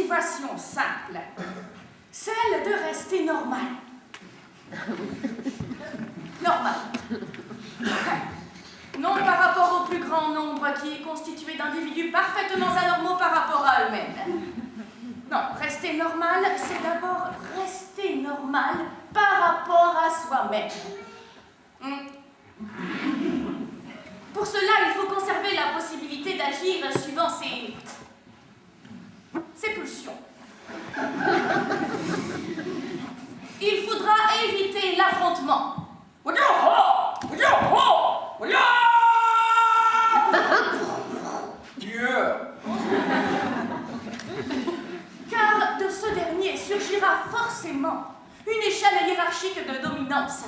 motivation simple, celle de rester normal. Normal. Non par rapport au plus grand nombre qui est constitué d'individus parfaitement anormaux par rapport à eux-mêmes. Non, rester normal, c'est d'abord rester normal par rapport à soi-même. Pour cela, il faut conserver la possibilité d'agir suivant ses pulsions. Il faudra éviter l'affrontement. Car de ce dernier surgira forcément une échelle hiérarchique de dominance.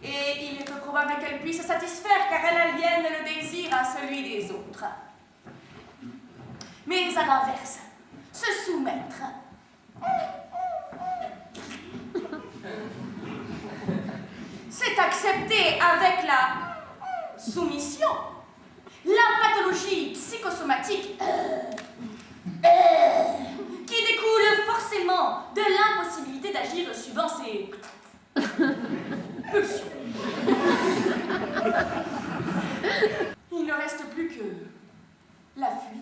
Et il est peu probable qu'elle puisse satisfaire car elle aliène le désir à celui des autres. Mais à l'inverse, se soumettre. C'est accepter avec la soumission la pathologie psychosomatique qui découle forcément de l'impossibilité d'agir suivant ses pulsions. Il ne reste plus que la fuite.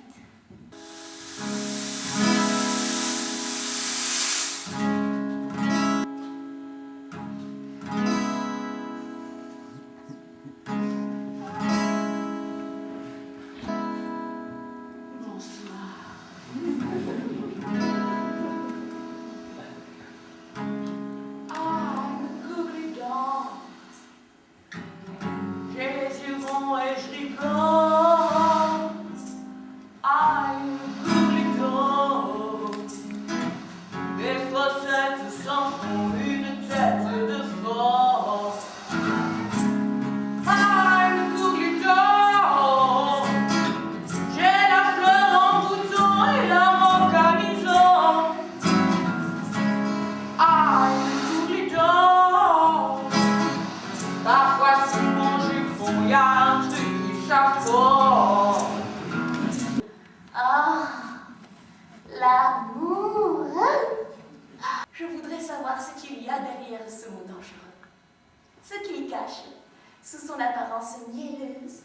Sous son apparence mielleuse,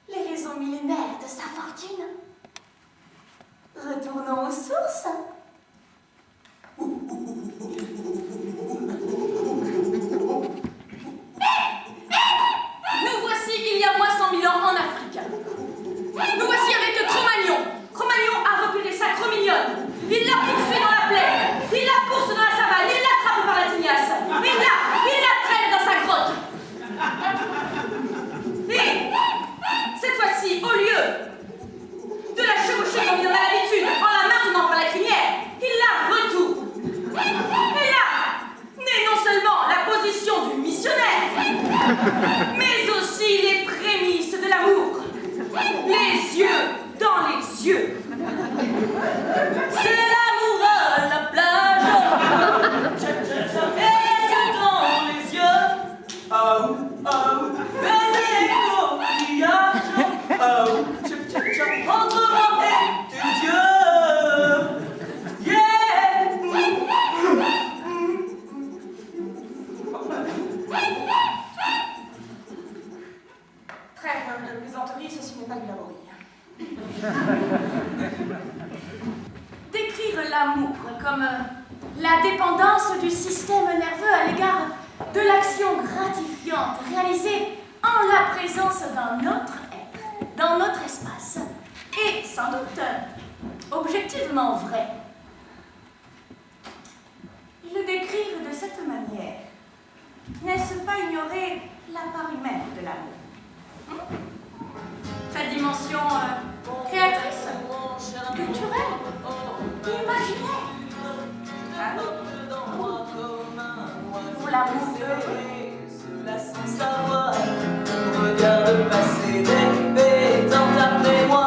les raisons millénaires de sa fortune. Retournons aux sources. Nous voici il y a moins 100 000 ans en Afrique. Nous voici avec Cro-Magnon. Cro-Magnon a repéré sa Cro-Mignonne. Il la poursuit dans la plaine. Il la course dans la savane. Il l'attrape par la tignasse. Il la traîne dans sa grotte. Et cette fois-ci, au lieu de la chevaucher comme il en a l'habitude, en la maintenant par la crinière, il la retourne. Et là, naît non seulement la position du missionnaire, mais aussi les prémices de l'amour. Les yeux dans les yeux. C'est l'amour à la plage. Et les yeux dans les yeux. Oh, oh. Baiser les coquillages. Oh, entre moi et tes yeux. Yeah. Trêve de plaisanterie, ceci n'est pas du laborie. Décrire l'amour comme la dépendance du système nerveux à l'égard de l'action gratifiante réalisée en la présence d'un autre être, dans notre espace, est sans doute objectivement vrai. Le décrire de cette manière, n'est-ce pas ignorer la part humaine de l'amour? Sa dimension créatrice, culturelle, imaginaire. Pour l'amour cela sans savoir, regarde passer des pétantes après moi,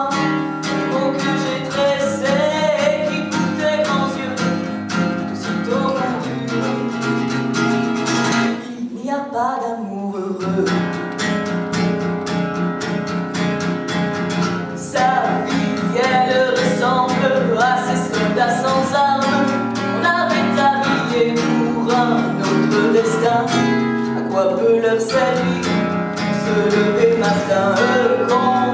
mots que j'ai tressés et qui coûtent tes grands yeux, aussitôt perdus. Il n'y a pas d'amour heureux. Sa vie, elle ressemble à ces soldats sans sa nuit, se lever le matin quand